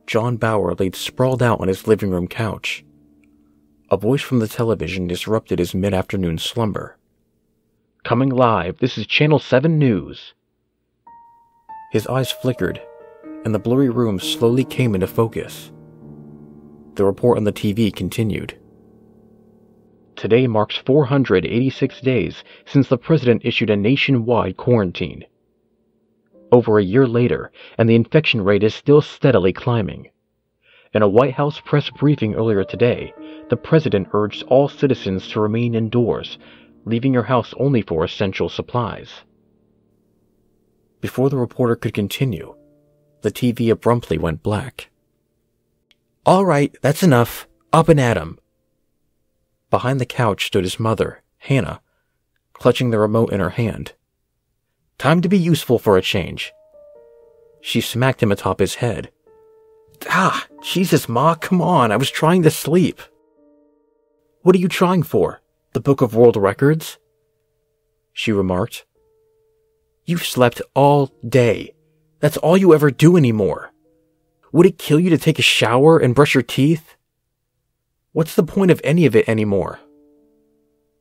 John Bauer laid sprawled out on his living room couch. A voice from the television disrupted his mid-afternoon slumber. "Coming live, this is Channel 7 News." His eyes flickered, and the blurry room slowly came into focus. The report on the TV continued. "Today marks 486 days since the president issued a nationwide quarantine. Over a year later, and the infection rate is still steadily climbing. In a White House press briefing earlier today, the president urged all citizens to remain indoors, leaving your house only for essential supplies." Before the reporter could continue, the TV abruptly went black. "All right, that's enough. Up and at 'em." Behind the couch stood his mother, Hannah, clutching the remote in her hand. "Time to be useful for a change." She smacked him atop his head. "Ah, Jesus, Ma, come on, I was trying to sleep." "What are you trying for? The Book of World Records?" she remarked. "You've slept all day. That's all you ever do anymore. Would it kill you to take a shower and brush your teeth? What's the point of any of it anymore?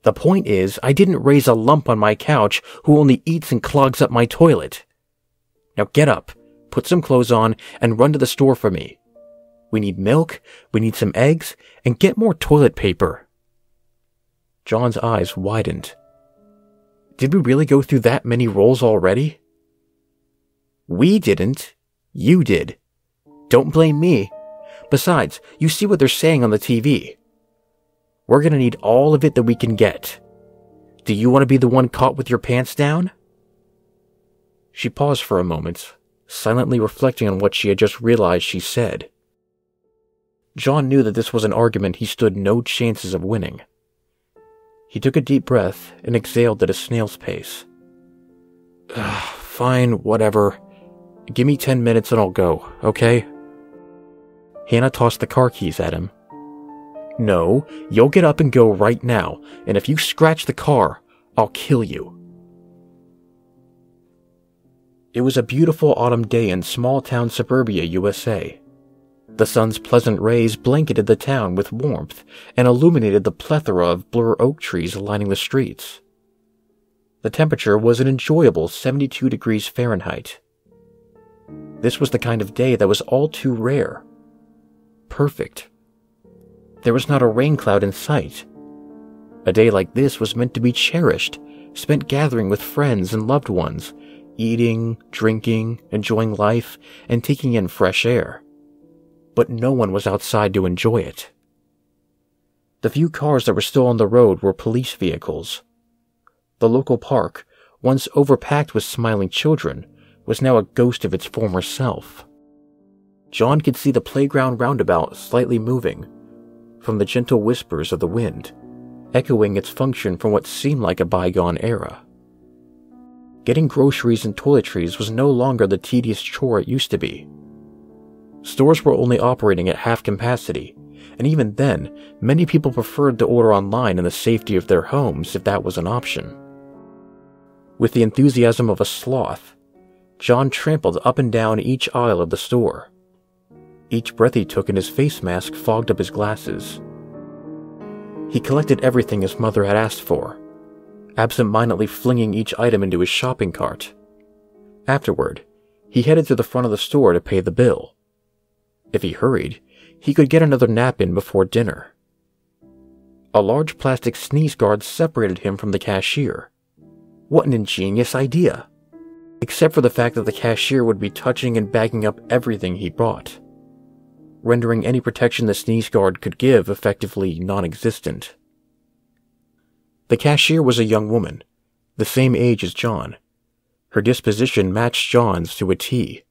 The point is, I didn't raise a lump on my couch who only eats and clogs up my toilet. Now get up, put some clothes on, and run to the store for me. We need milk, we need some eggs, and get more toilet paper." John's eyes widened. Did we really go through that many rolls already? "We didn't. You did. Don't blame me. Besides, you see what they're saying on the TV. We're gonna need all of it that we can get. Do you want to be the one caught with your pants down?" She paused for a moment, silently reflecting on what she had just realized she said. John knew that this was an argument he stood no chances of winning. He took a deep breath and exhaled at a snail's pace. "Fine, whatever. Give me 10 minutes and I'll go, okay?" Hannah tossed the car keys at him. "No, you'll get up and go right now, and if you scratch the car, I'll kill you." It was a beautiful autumn day in small-town suburbia, USA. The sun's pleasant rays blanketed the town with warmth and illuminated the plethora of blur oak trees lining the streets. The temperature was an enjoyable 72 degrees Fahrenheit. This was the kind of day that was all too rare. Perfect. There was not a rain cloud in sight. A day like this was meant to be cherished, spent gathering with friends and loved ones, eating, drinking, enjoying life, and taking in fresh air. But no one was outside to enjoy it. The few cars that were still on the road were police vehicles. The local park, once overpacked with smiling children, was now a ghost of its former self. John could see the playground roundabout slightly moving, from the gentle whispers of the wind, echoing its function from what seemed like a bygone era. Getting groceries and toiletries was no longer the tedious chore it used to be. Stores were only operating at half capacity, and even then, many people preferred to order online in the safety of their homes if that was an option. With the enthusiasm of a sloth, John trampled up and down each aisle of the store. Each breath he took in his face mask fogged up his glasses. He collected everything his mother had asked for, absent-mindedly flinging each item into his shopping cart. Afterward, he headed to the front of the store to pay the bill. If he hurried, he could get another nap in before dinner. A large plastic sneeze guard separated him from the cashier. What an ingenious idea! Except for the fact that the cashier would be touching and bagging up everything he bought, rendering any protection the sneeze guard could give effectively non-existent. The cashier was a young woman, the same age as John. Her disposition matched John's to a T.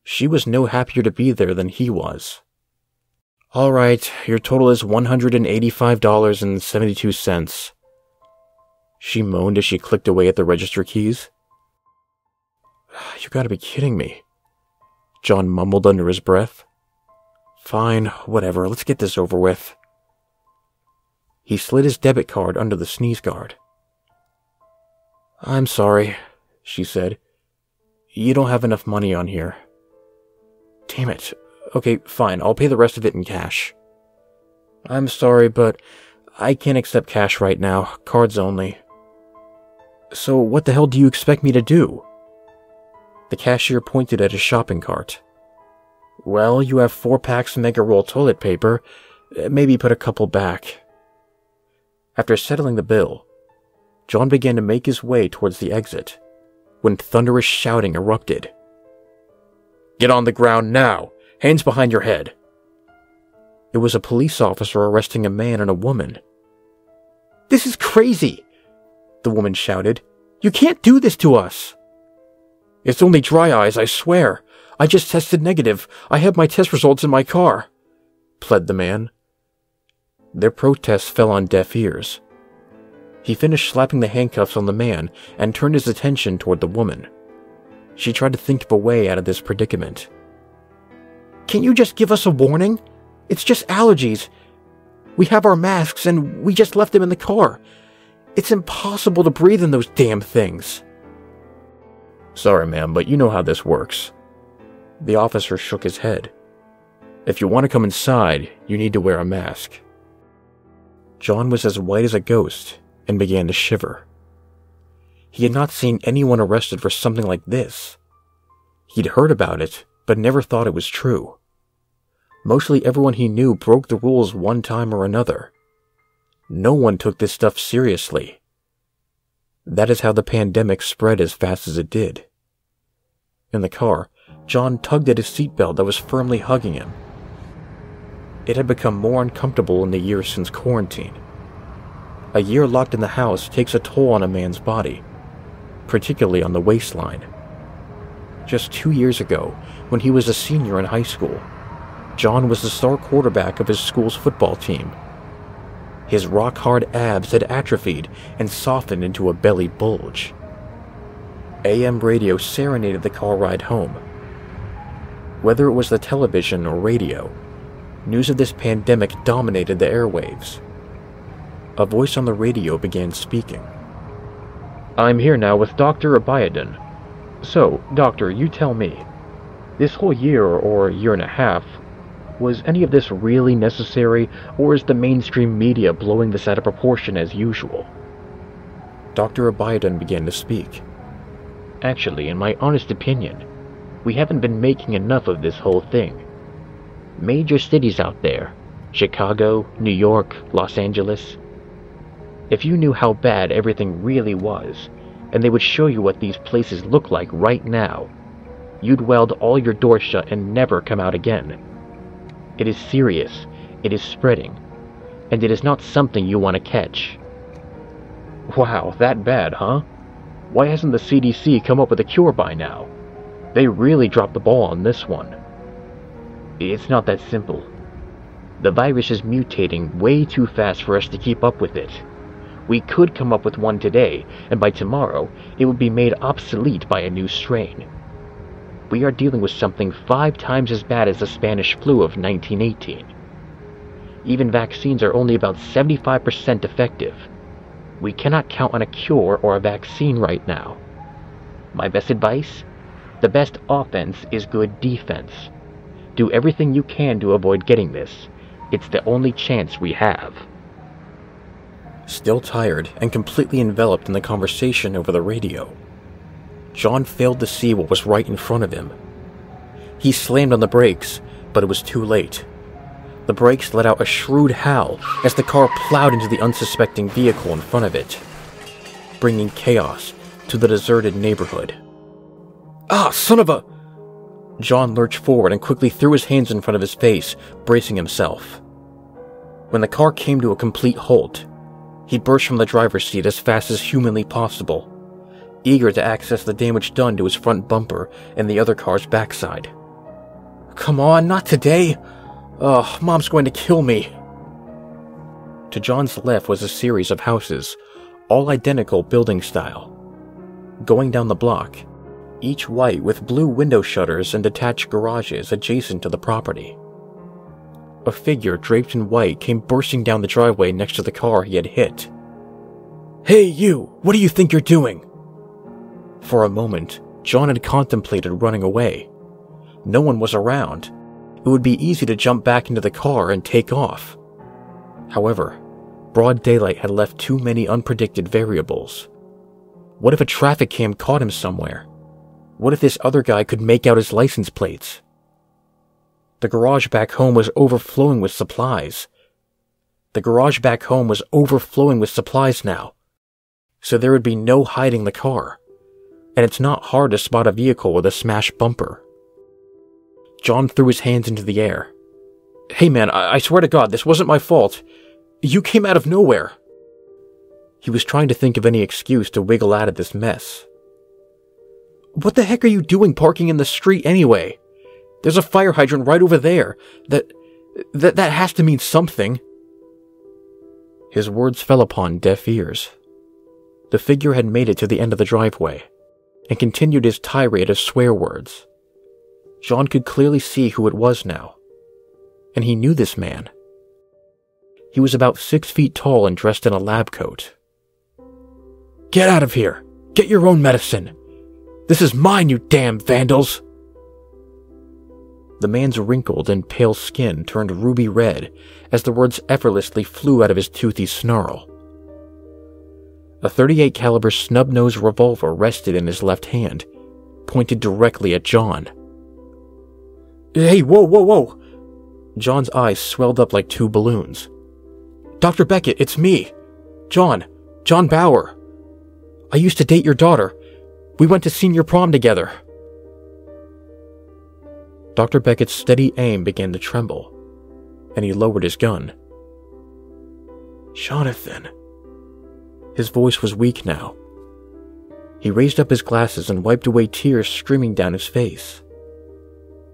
She was no happier to be there than he was. All right, your total is $185.72. She moaned as she clicked away at the register keys. You gotta be kidding me, John mumbled under his breath. Fine, whatever, let's get this over with. He slid his debit card under the sneeze guard. I'm sorry, she said. You don't have enough money on here. Damn it. Okay, fine, I'll pay the rest of it in cash. I'm sorry, but I can't accept cash right now, cards only. So what the hell do you expect me to do? The cashier pointed at his shopping cart. Well, you have 4 packs of Mega Roll toilet paper. Maybe put a couple back. After settling the bill, John began to make his way towards the exit, when thunderous shouting erupted. Get on the ground now! Hands behind your head! It was a police officer arresting a man and a woman. This is crazy! The woman shouted. You can't do this to us! It's only dry eyes, I swear. I just tested negative. I have my test results in my car, pled the man. Their protests fell on deaf ears. He finished slapping the handcuffs on the man and turned his attention toward the woman. She tried to think of a way out of this predicament. Can't you just give us a warning? It's just allergies. We have our masks and we just left them in the car. It's impossible to breathe in those damn things. Sorry, ma'am, but you know how this works. The officer shook his head. If you want to come inside, you need to wear a mask. John was as white as a ghost and began to shiver. He had not seen anyone arrested for something like this. He'd heard about it, but never thought it was true. Mostly everyone he knew broke the rules one time or another. No one took this stuff seriously. That is how the pandemic spread as fast as it did. In the car, John tugged at his seatbelt that was firmly hugging him. It had become more uncomfortable in the years since quarantine. A year locked in the house takes a toll on a man's body, particularly on the waistline. Just 2 years ago, when he was a senior in high school, John was the star quarterback of his school's football team. His rock-hard abs had atrophied and softened into a belly bulge. AM radio serenaded the car ride home. Whether it was the television or radio, news of this pandemic dominated the airwaves. A voice on the radio began speaking. I'm here now with Dr. Abiadon. So, doctor, you tell me, this whole year or year and a half, was any of this really necessary, or is the mainstream media blowing this out of proportion as usual? Dr. Abiadon began to speak. Actually, in my honest opinion, we haven't been making enough of this whole thing. Major cities out there, Chicago, New York, Los Angeles. If you knew how bad everything really was, and they would show you what these places look like right now, you'd weld all your doors shut and never come out again. It is serious, it is spreading, and it is not something you want to catch. Wow, that bad, huh? Why hasn't the CDC come up with a cure by now? They really dropped the ball on this one. It's not that simple. The virus is mutating way too fast for us to keep up with it. We could come up with one today, and by tomorrow, it would be made obsolete by a new strain. We are dealing with something 5 times as bad as the Spanish flu of 1918. Even vaccines are only about 75% effective. We cannot count on a cure or a vaccine right now. My best advice? The best offense is good defense. Do everything you can to avoid getting this. It's the only chance we have. Still tired and completely enveloped in the conversation over the radio, John failed to see what was right in front of him. He slammed on the brakes, but it was too late. The brakes let out a shrewd howl as the car plowed into the unsuspecting vehicle in front of it, bringing chaos to the deserted neighborhood. Ah, son of a... John lurched forward and quickly threw his hands in front of his face, bracing himself. When the car came to a complete halt, he burst from the driver's seat as fast as humanly possible, eager to access the damage done to his front bumper and the other car's backside. Come on, not today! Ugh, Mom's going to kill me. To John's left was a series of houses, all identical building style. Going down the block, each white with blue window shutters and detached garages adjacent to the property. A figure draped in white came bursting down the driveway next to the car he had hit. "Hey you, what do you think you're doing?" For a moment, John had contemplated running away. No one was around. It would be easy to jump back into the car and take off. However, broad daylight had left too many unpredicted variables. What if a traffic cam caught him somewhere? What if this other guy could make out his license plates? The garage back home was overflowing with supplies. Now. So there would be no hiding the car. And it's not hard to spot a vehicle with a smashed bumper. John threw his hands into the air. "Hey man, I swear to God, this wasn't my fault. You came out of nowhere." He was trying to think of any excuse to wiggle out of this mess. "What the heck are you doing parking in the street anyway? There's a fire hydrant right over there. That has to mean something." His words fell upon deaf ears. The figure had made it to the end of the driveway and continued his tirade of swear words. John could clearly see who it was now, and he knew this man. He was about 6 feet tall and dressed in a lab coat. "Get out of here! Get your own medicine! This is mine, you damn vandals!" The man's wrinkled and pale skin turned ruby red as the words effortlessly flew out of his toothy snarl. A .38 caliber snub-nosed revolver rested in his left hand, pointed directly at John. "Hey, whoa! John's eyes swelled up like two balloons. "Dr. Beckett, it's me! John Bauer! I used to date your daughter. We went to senior prom together." Dr. Beckett's steady aim began to tremble, and he lowered his gun. "Jonathan." His voice was weak now. He raised up his glasses and wiped away tears streaming down his face.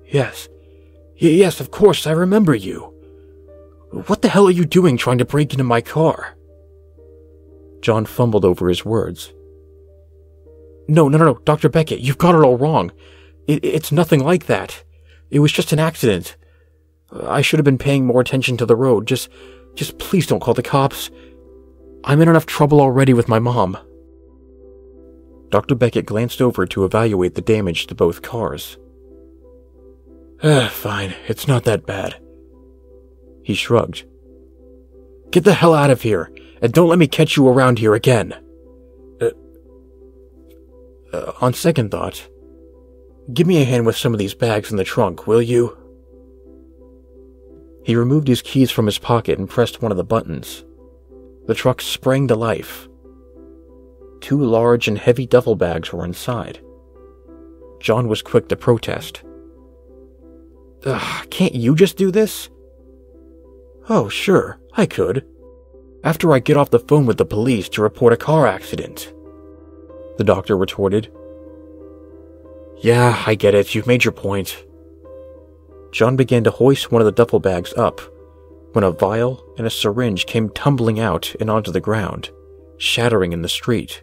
Yes, of course, I remember you. What the hell are you doing trying to break into my car?" John fumbled over his words. No, Dr. Beckett, you've got it all wrong. It's nothing like that. It was just an accident. I should have been paying more attention to the road. Just please don't call the cops. I'm in enough trouble already with my mom." Dr. Beckett glanced over to evaluate the damage to both cars. Fine, it's not that bad." He shrugged. "Get the hell out of here, and don't let me catch you around here again." On second thought, give me a hand with some of these bags in the trunk, will you?" He removed his keys from his pocket and pressed one of the buttons. The truck sprang to life. 2 large and heavy duffel bags were inside. John was quick to protest. "Can't you just do this?" "Oh, sure, I could. After I get off the phone with the police to report a car accident," the doctor retorted. "Yeah, I get it. You've made your point." John began to hoist one of the duffel bags up when a vial and a syringe came tumbling out and onto the ground, shattering in the street.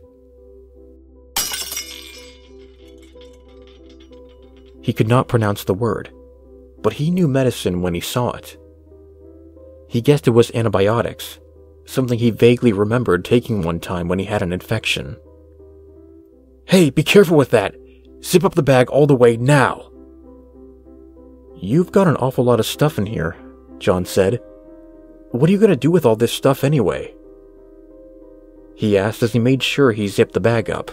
He could not pronounce the word, but he knew medicine when he saw it. He guessed it was antibiotics, something he vaguely remembered taking one time when he had an infection. "Hey, be careful with that! Zip up the bag all the way now!" "You've got an awful lot of stuff in here," John said. "What are you going to do with all this stuff anyway?" He asked as he made sure he zipped the bag up.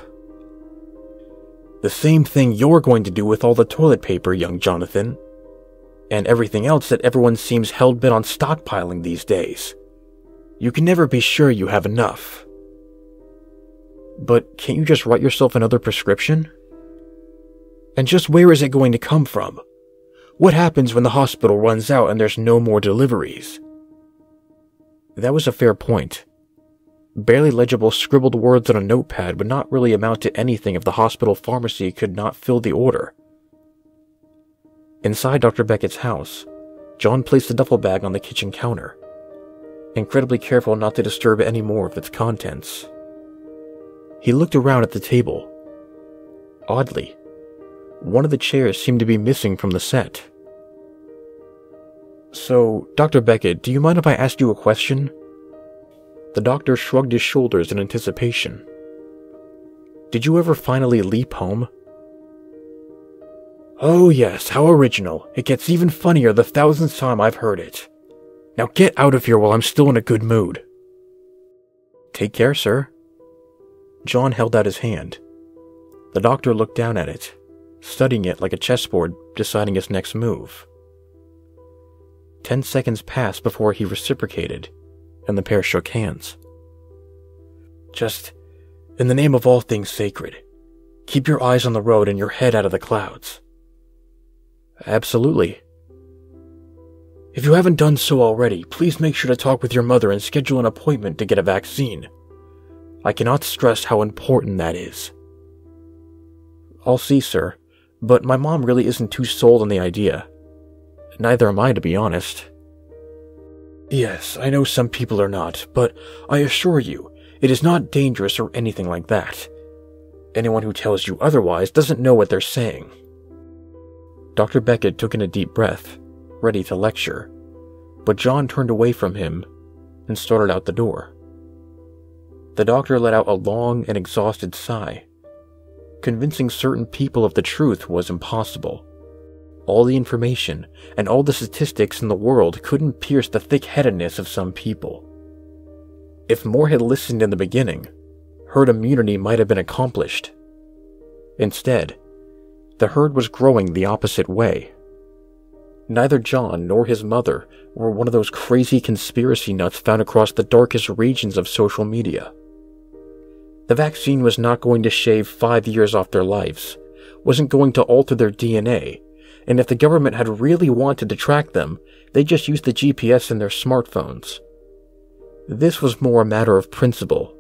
"The same thing you're going to do with all the toilet paper, young Jonathan. And everything else that everyone seems hell-bent on stockpiling these days. You can never be sure you have enough." "But can't you just write yourself another prescription?" "And just where is it going to come from? What happens when the hospital runs out and there's no more deliveries?" That was a fair point. Barely legible scribbled words on a notepad would not really amount to anything if the hospital pharmacy could not fill the order. Inside Dr. Beckett's house, John placed the duffel bag on the kitchen counter, incredibly careful not to disturb any more of its contents. He looked around at the table. Oddly, one of the chairs seemed to be missing from the set. "So, Dr. Beckett, do you mind if I ask you a question?" The doctor shrugged his shoulders in anticipation. "Did you ever finally leap home?" "Oh yes, how original. It gets even funnier the 1000th time I've heard it. Now get out of here while I'm still in a good mood." "Take care, sir." John held out his hand. The doctor looked down at it, studying it like a chessboard, deciding his next move. 10 seconds passed before he reciprocated, and the pair shook hands. "Just, in the name of all things sacred, keep your eyes on the road and your head out of the clouds." "Absolutely." "If you haven't done so already, please make sure to talk with your mother and schedule an appointment to get a vaccine. I cannot stress how important that is." "I'll see, sir, but my mom really isn't too sold on the idea. Neither am I, to be honest." "Yes, I know some people are not, but I assure you, it is not dangerous or anything like that. Anyone who tells you otherwise doesn't know what they're saying." Dr. Beckett took in a deep breath, ready to lecture, but John turned away from him and started out the door. The doctor let out a long and exhausted sigh. Convincing certain people of the truth was impossible. All the information and all the statistics in the world couldn't pierce the thick-headedness of some people. If more had listened in the beginning, herd immunity might have been accomplished. Instead, the herd was growing the opposite way. Neither John nor his mother were one of those crazy conspiracy nuts found across the darkest regions of social media. The vaccine was not going to shave 5 years off their lives, wasn't going to alter their DNA, and if the government had really wanted to track them, they just used the GPS in their smartphones. This was more a matter of principle.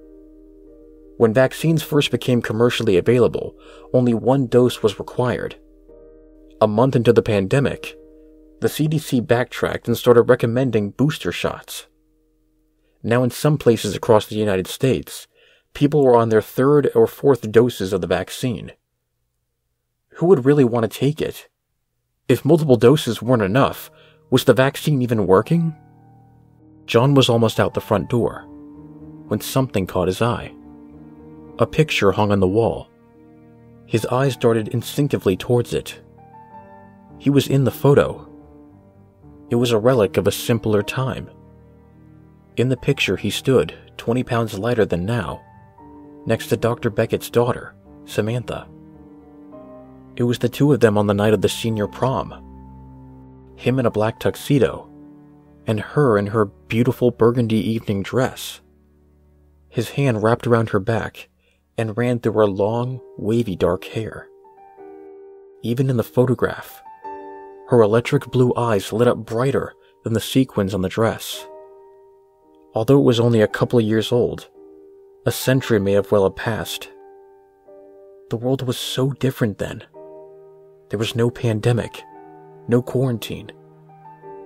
When vaccines first became commercially available, only one dose was required. A month into the pandemic, the CDC backtracked and started recommending booster shots. Now in some places across the United States, people were on their 3rd or 4th doses of the vaccine. Who would really want to take it? If multiple doses weren't enough, was the vaccine even working? John was almost out the front door when something caught his eye. A picture hung on the wall. His eyes darted instinctively towards it. He was in the photo. It was a relic of a simpler time. In the picture he stood, 20 pounds lighter than now, next to Dr. Beckett's daughter, Samantha. It was the two of them on the night of the senior prom. Him in a black tuxedo, and her in her beautiful burgundy evening dress. His hand wrapped around her back and ran through her long, wavy dark hair. Even in the photograph, her electric blue eyes lit up brighter than the sequins on the dress. Although it was only a couple of years old, a century may have well have passed. The world was so different then. There was no pandemic, no quarantine.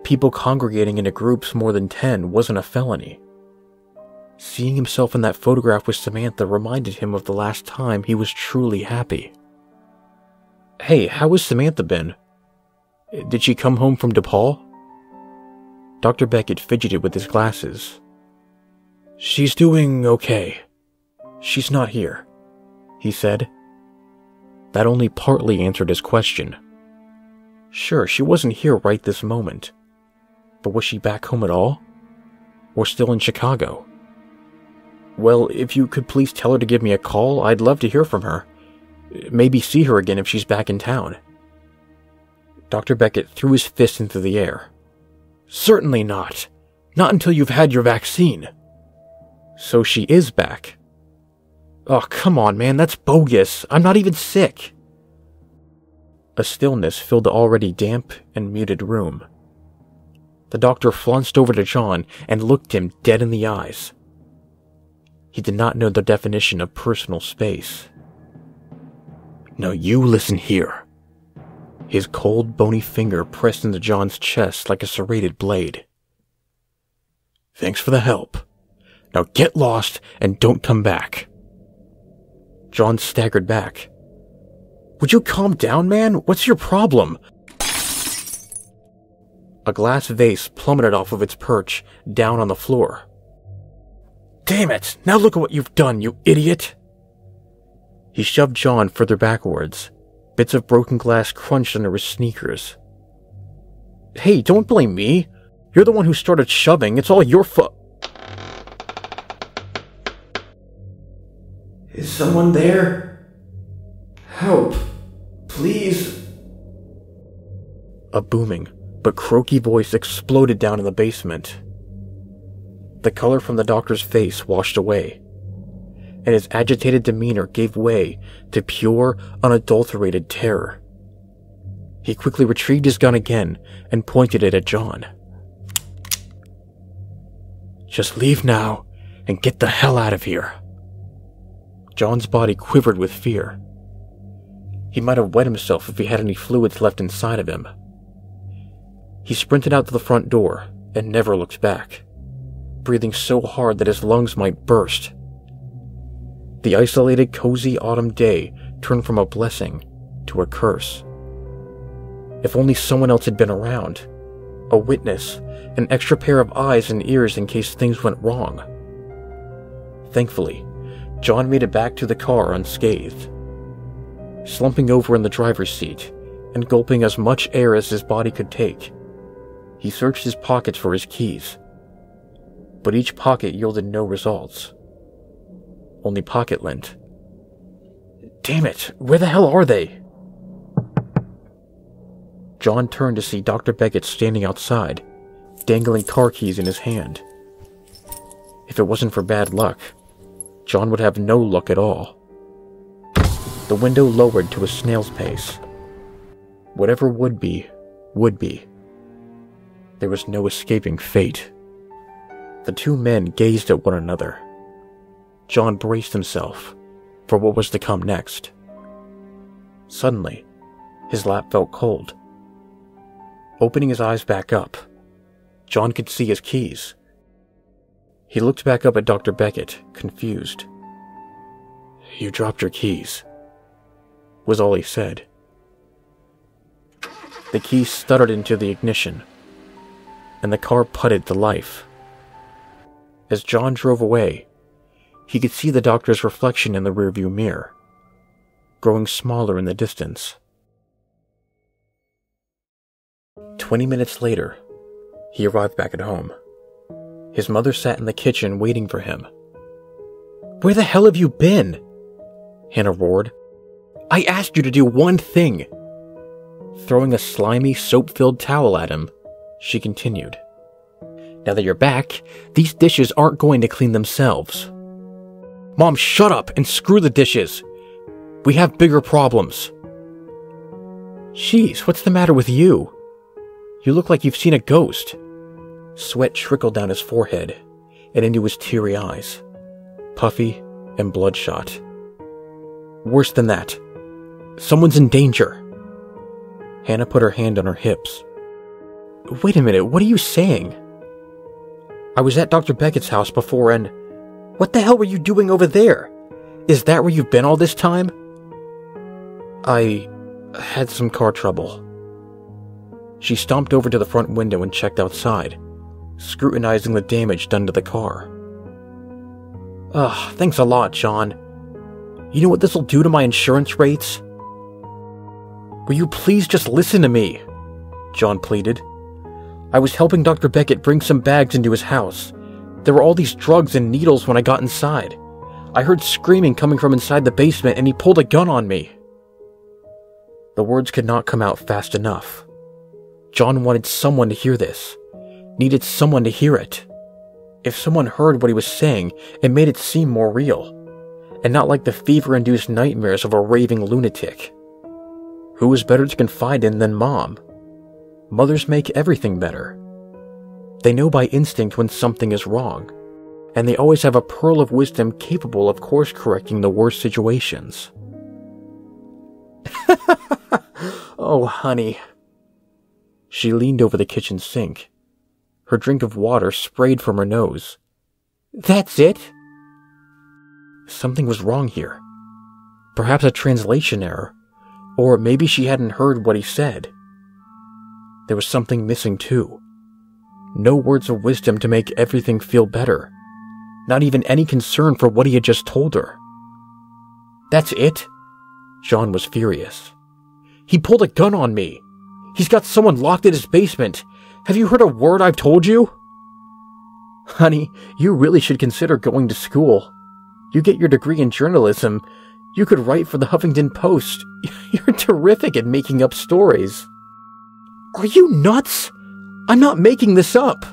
People congregating into groups more than 10 wasn't a felony. Seeing himself in that photograph with Samantha reminded him of the last time he was truly happy. "Hey, how has Samantha been? Did she come home from DePaul?" Dr. Beckett fidgeted with his glasses. "She's doing okay. She's not here," he said. That only partly answered his question. Sure, she wasn't here right this moment. But was she back home at all? Or still in Chicago? "Well, if you could please tell her to give me a call, I'd love to hear from her. Maybe see her again if she's back in town." Dr. Beckett threw his fist into the air. "Certainly not. Not until you've had your vaccine." "So she is back?" "Oh, come on, man, that's bogus. I'm not even sick." A stillness filled the already damp and muted room. The doctor flounced over to John and looked him dead in the eyes. He did not know the definition of personal space. "Now you listen here. His cold, bony finger pressed into John's chest like a serrated blade. "Thanks for the help. Now get lost and don't come back." John staggered back. "Would you calm down, man? What's your problem?" A glass vase plummeted off of its perch, down on the floor. "Damn it! Now look at what you've done, you idiot!" He shoved John further backwards. Bits of broken glass crunched under his sneakers. "Hey, don't blame me. You're the one who started shoving. It's all your fault." "Is someone there? Help, please." A booming but croaky voice exploded down in the basement. The color from the doctor's face washed away, and his agitated demeanor gave way to pure, unadulterated terror. He quickly retrieved his gun again and pointed it at John. "Just leave now and get the hell out of here." John's body quivered with fear. He might have wet himself if he had any fluids left inside of him. He sprinted out to the front door and never looked back, breathing so hard that his lungs might burst. The isolated, cozy autumn day turned from a blessing to a curse. If only someone else had been around, a witness, an extra pair of eyes and ears in case things went wrong. Thankfully, John made it back to the car unscathed. Slumping over in the driver's seat and gulping as much air as his body could take, he searched his pockets for his keys. But each pocket yielded no results. Only pocket lint. Damn it, where the hell are they? John turned to see Dr. Beckett standing outside, dangling car keys in his hand. If it wasn't for bad luck, John would have no luck at all. The window lowered to a snail's pace. Whatever would be, would be. There was no escaping fate. The two men gazed at one another. John braced himself for what was to come next. Suddenly, his lap felt cold. Opening his eyes back up, John could see his keys. He looked back up at Dr. Beckett, confused. "You dropped your keys," was all he said. The keys stuttered into the ignition, and the car putted to life. As John drove away, he could see the doctor's reflection in the rearview mirror, growing smaller in the distance. 20 minutes later, he arrived back at home. His mother sat in the kitchen waiting for him. "Where the hell have you been?" Hannah roared. "I asked you to do one thing." Throwing a slimy, soap-filled towel at him, she continued. "Now that you're back, these dishes aren't going to clean themselves." "Mom, shut up and screw the dishes. We have bigger problems." "Jeez, what's the matter with you? You look like you've seen a ghost." Sweat trickled down his forehead and into his teary eyes, puffy and bloodshot. "Worse than that. Someone's in danger." Hannah put her hand on her hips. "Wait a minute, what are you saying?" "I was at Dr. Beckett's house before and... What the hell were you doing over there? Is that where you've been all this time?" "I had some car trouble." She stomped over to the front window and checked outside, scrutinizing the damage done to the car. "Ugh, thanks a lot, John. You know what this'll do to my insurance rates?" "Will you please just listen to me?" John pleaded. "I was helping Dr. Beckett bring some bags into his house. There were all these drugs and needles when I got inside. I heard screaming coming from inside the basement and he pulled a gun on me." The words could not come out fast enough. John wanted someone to hear this, needed someone to hear it. If someone heard what he was saying, it made it seem more real, and not like the fever-induced nightmares of a raving lunatic. Who was better to confide in than Mom? Mothers make everything better. They know by instinct when something is wrong, and they always have a pearl of wisdom capable of course-correcting the worst situations. Oh, honey. She leaned over the kitchen sink. Her drink of water sprayed from her nose. That's it? Something was wrong here. Perhaps a translation error, or maybe she hadn't heard what he said. There was something missing too. No words of wisdom to make everything feel better. Not even any concern for what he had just told her. That's it? John was furious. He pulled a gun on me. He's got someone locked in his basement. Have you heard a word I've told you? Honey, you really should consider going to school. You get your degree in journalism. You could write for the Huffington Post. You're terrific at making up stories. Are you nuts? I'm not making this up.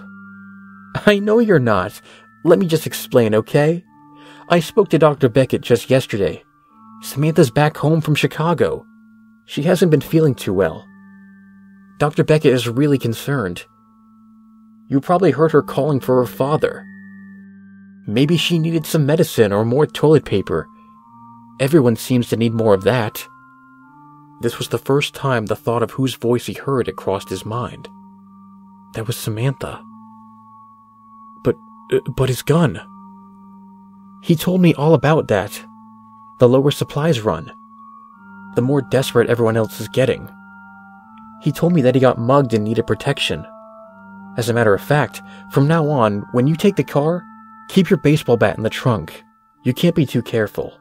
I know you're not. Let me just explain, okay? I spoke to Dr. Beckett just yesterday. Samantha's back home from Chicago. She hasn't been feeling too well. Dr. Beckett is really concerned. You probably heard her calling for her father. Maybe she needed some medicine or more toilet paper. Everyone seems to need more of that. This was the first time the thought of whose voice he heard had crossed his mind. That was Samantha. But his gun. He told me all about that. The lower supplies run. The more desperate everyone else is getting. He told me that he got mugged and needed protection. As a matter of fact, from now on, when you take the car, keep your baseball bat in the trunk. You can't be too careful.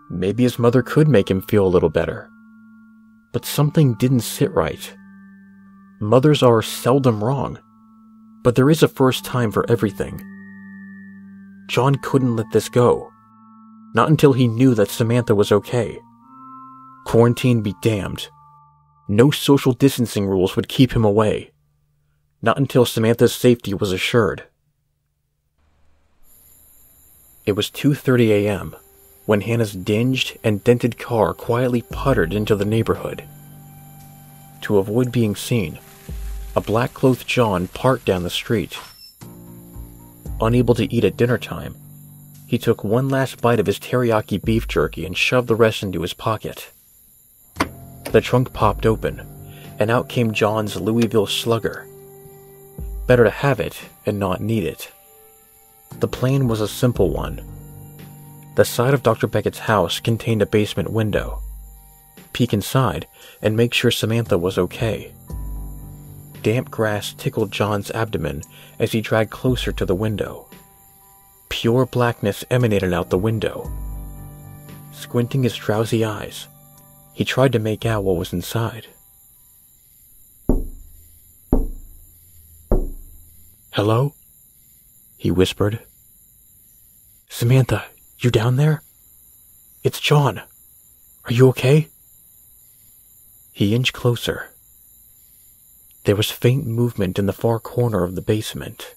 Maybe his mother could make him feel a little better. But something didn't sit right. Mothers are seldom wrong, but there is a first time for everything. John couldn't let this go. Not until he knew that Samantha was okay. Quarantine be damned. No social distancing rules would keep him away. Not until Samantha's safety was assured. It was 2:30 a.m. when Hannah's dinged and dented car quietly puttered into the neighborhood. To avoid being seen, a black-clothed John parked down the street. Unable to eat at dinner time, he took one last bite of his teriyaki beef jerky and shoved the rest into his pocket. The trunk popped open, and out came John's Louisville Slugger. Better to have it and not need it. The plan was a simple one. The side of Dr. Beckett's house contained a basement window. Peek inside and make sure Samantha was okay. Damp grass tickled John's abdomen as he dragged closer to the window. Pure blackness emanated out the window. Squinting his drowsy eyes, he tried to make out what was inside. "Hello?" he whispered. "Samantha, you down there? It's John. Are you okay?" He inched closer. There was faint movement in the far corner of the basement.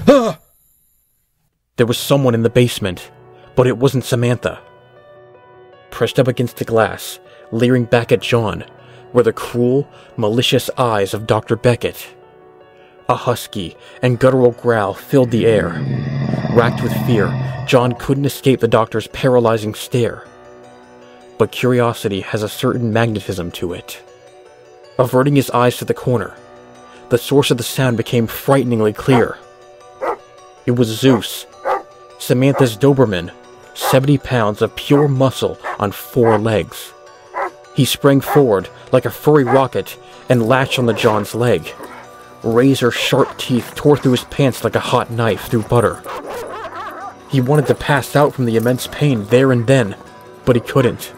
Ah! There was someone in the basement, but it wasn't Samantha. Pressed up against the glass, leering back at John, were the cruel, malicious eyes of Dr. Beckett. A husky and guttural growl filled the air. Racked with fear, John couldn't escape the doctor's paralyzing stare. But curiosity has a certain magnetism to it. Averting his eyes to the corner, the source of the sound became frighteningly clear. It was Zeus, Samantha's Doberman, 70 pounds of pure muscle on 4 legs. He sprang forward like a furry rocket and latched onto John's leg. Razor-sharp teeth tore through his pants like a hot knife through butter. He wanted to pass out from the immense pain there and then, but he couldn't.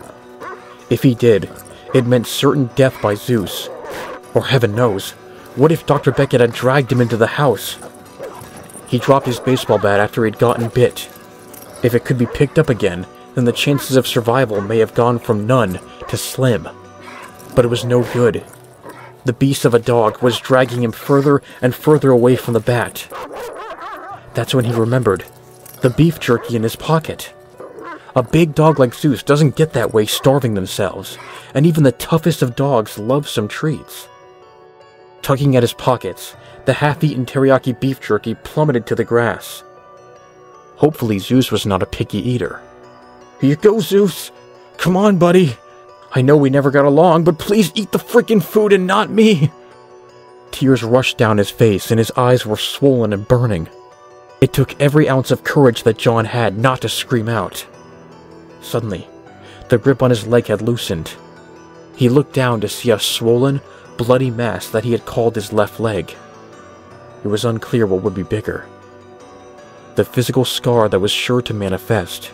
If he did, it meant certain death by Zeus. Or heaven knows, what if Dr. Beckett had dragged him into the house? He dropped his baseball bat after he'd gotten bit. If it could be picked up again, then the chances of survival may have gone from none to slim. But it was no good. The beast of a dog was dragging him further and further away from the bat. That's when he remembered the beef jerky in his pocket. A big dog like Zeus doesn't get that way starving themselves, and even the toughest of dogs love some treats. Tugging at his pockets, the half-eaten teriyaki beef jerky plummeted to the grass. Hopefully Zeus was not a picky eater. "Here you go, Zeus! Come on, buddy. I know we never got along, but please eat the freaking food and not me. Tears rushed down his face and his eyes were swollen and burning. It took every ounce of courage that John had not to scream out. Suddenly, the grip on his leg had loosened. He looked down to see a swollen, bloody mass that he had called his left leg. It was unclear what would be bigger: the physical scar that was sure to manifest,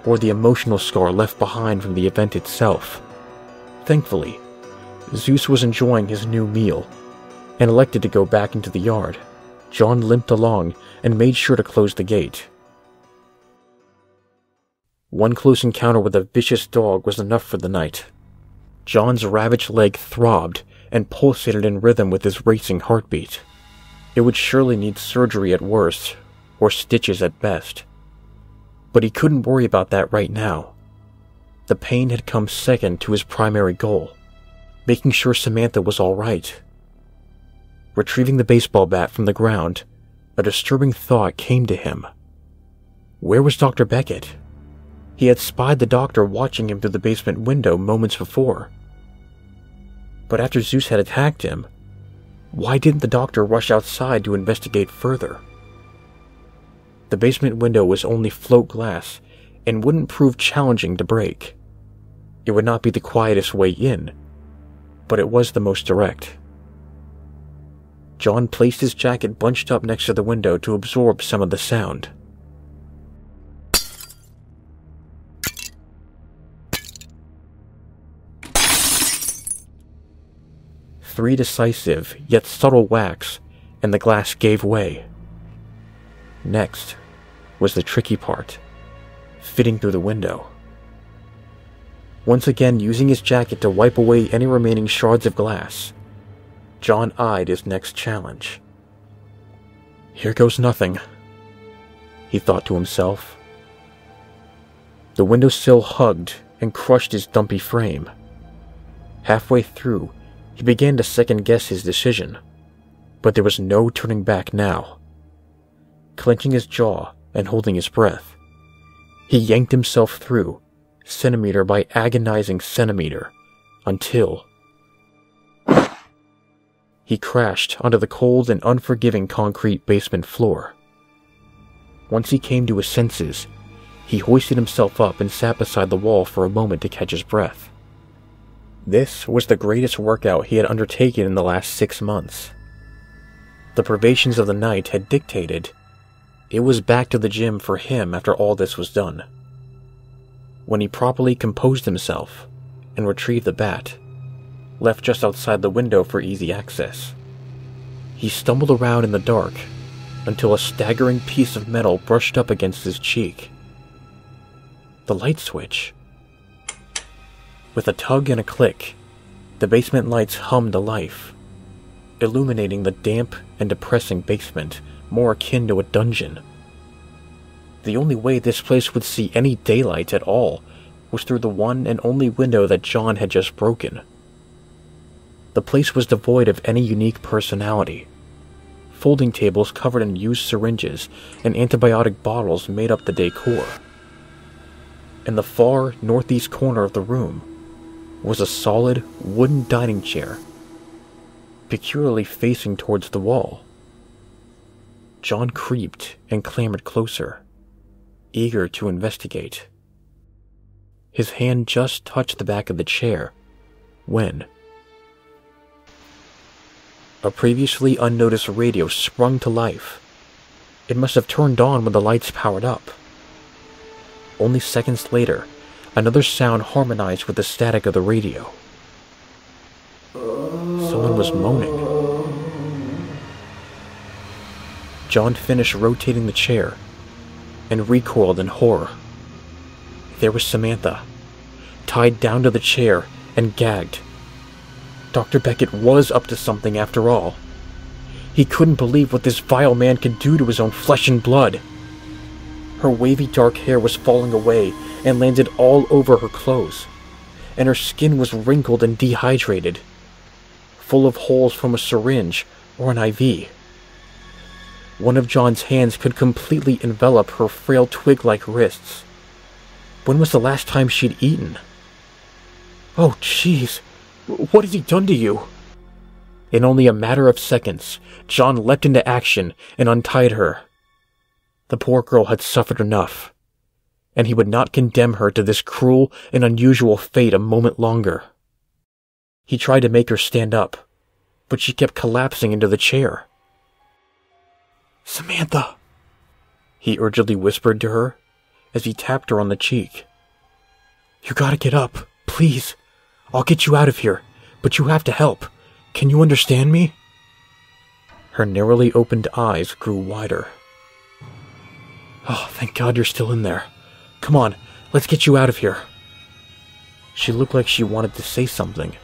or the emotional scar left behind from the event itself. Thankfully, Zeus was enjoying his new meal and elected to go back into the yard. John limped along and made sure to close the gate. One close encounter with a vicious dog was enough for the night. John's ravaged leg throbbed and pulsated in rhythm with his racing heartbeat. It would surely need surgery at worst, or stitches at best. But he couldn't worry about that right now. The pain had come second to his primary goal: making sure Samantha was all right. Retrieving the baseball bat from the ground, a disturbing thought came to him. Where was Dr. Beckett? He had spied the doctor watching him through the basement window moments before. But after Zeus had attacked him, why didn't the doctor rush outside to investigate further? The basement window was only float glass and wouldn't prove challenging to break. It would not be the quietest way in, but it was the most direct. John placed his jacket bunched up next to the window to absorb some of the sound. Three decisive, yet subtle whacks, and the glass gave way. Next was the tricky part: fitting through the window. Once again using his jacket to wipe away any remaining shards of glass, John eyed his next challenge. Here goes nothing, he thought to himself. The windowsill hugged and crushed his dumpy frame. Halfway through, he began to second-guess his decision, but there was no turning back now. Clenching his jaw and holding his breath, he yanked himself through, centimeter by agonizing centimeter, until he crashed onto the cold and unforgiving concrete basement floor. Once he came to his senses, he hoisted himself up and sat beside the wall for a moment to catch his breath. This was the greatest workout he had undertaken in the last 6 months. The privations of the night had dictated it was back to the gym for him after all this was done. When he properly composed himself and retrieved the bat, left just outside the window for easy access, he stumbled around in the dark until a staggering piece of metal brushed up against his cheek. The light switch. With a tug and a click, the basement lights hummed to life, illuminating the damp and depressing basement more akin to a dungeon. The only way this place would see any daylight at all was through the one and only window that John had just broken. The place was devoid of any unique personality. Folding tables covered in used syringes and antibiotic bottles made up the decor. In the far northeast corner of the room was a solid wooden dining chair, peculiarly facing towards the wall. John creeped and clambered closer, eager to investigate. His hand just touched the back of the chair when a previously unnoticed radio sprung to life. It must have turned on when the lights powered up. Only seconds later, another sound harmonized with the static of the radio. Someone was moaning. John finished rotating the chair and recoiled in horror. There was Samantha, tied down to the chair and gagged. Dr. Beckett was up to something after all. He couldn't believe what this vile man could do to his own flesh and blood. Her wavy dark hair was falling away and landed all over her clothes, and her skin was wrinkled and dehydrated, full of holes from a syringe or an IV. One of John's hands could completely envelop her frail twig-like wrists. When was the last time she'd eaten? Oh, jeez. What has he done to you? In only a matter of seconds, John leapt into action and untied her. The poor girl had suffered enough, and he would not condemn her to this cruel and unusual fate a moment longer. He tried to make her stand up, but she kept collapsing into the chair. "Samantha," he urgently whispered to her as he tapped her on the cheek. "You gotta get up, please. I'll get you out of here, but you have to help. Can you understand me?" Her narrowly opened eyes grew wider. "Oh, thank God you're still in there. Come on, let's get you out of here." She looked like she wanted to say something.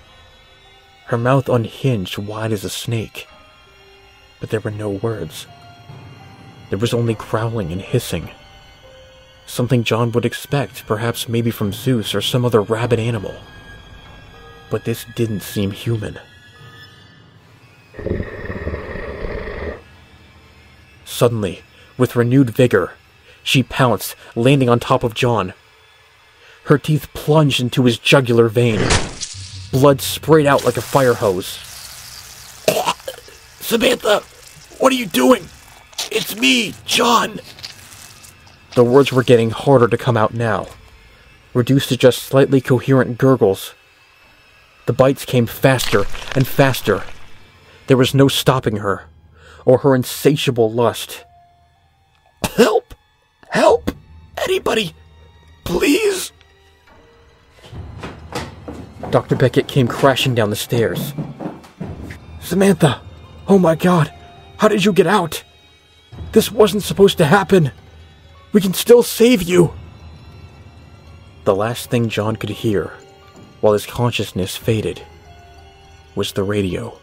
Her mouth unhinged wide as a snake. But there were no words. There was only growling and hissing. Something John would expect, perhaps maybe from Zeus or some other rabid animal. But this didn't seem human. Suddenly, with renewed vigor, she pounced, landing on top of John. Her teeth plunged into his jugular vein. Blood sprayed out like a fire hose. "Samantha, what are you doing? It's me, John!" The words were getting harder to come out now, reduced to just slightly coherent gurgles. The bites came faster and faster. There was no stopping her, or her insatiable lust. "Help! Help! Anybody! Please!" Dr. Beckett came crashing down the stairs. "Samantha! Oh my God! How did you get out? This wasn't supposed to happen! We can still save you!" The last thing John could hear, while his consciousness faded, was the radio,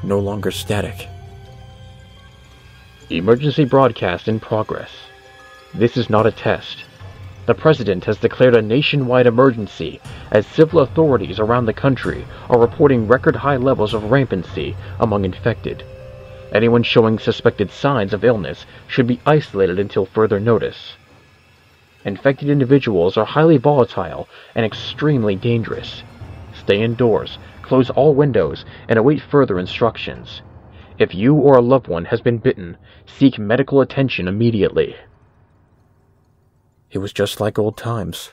no longer static. Emergency broadcast in progress. This is not a test. The President has declared a nationwide emergency as civil authorities around the country are reporting record-high levels of rampancy among infected. Anyone showing suspected signs of illness should be isolated until further notice. Infected individuals are highly volatile and extremely dangerous. Stay indoors, close all windows, and await further instructions. If you or a loved one has been bitten, seek medical attention immediately. It was just like old times.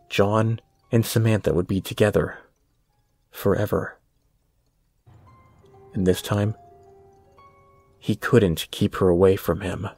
John and Samantha would be together forever. And this time, he couldn't keep her away from him.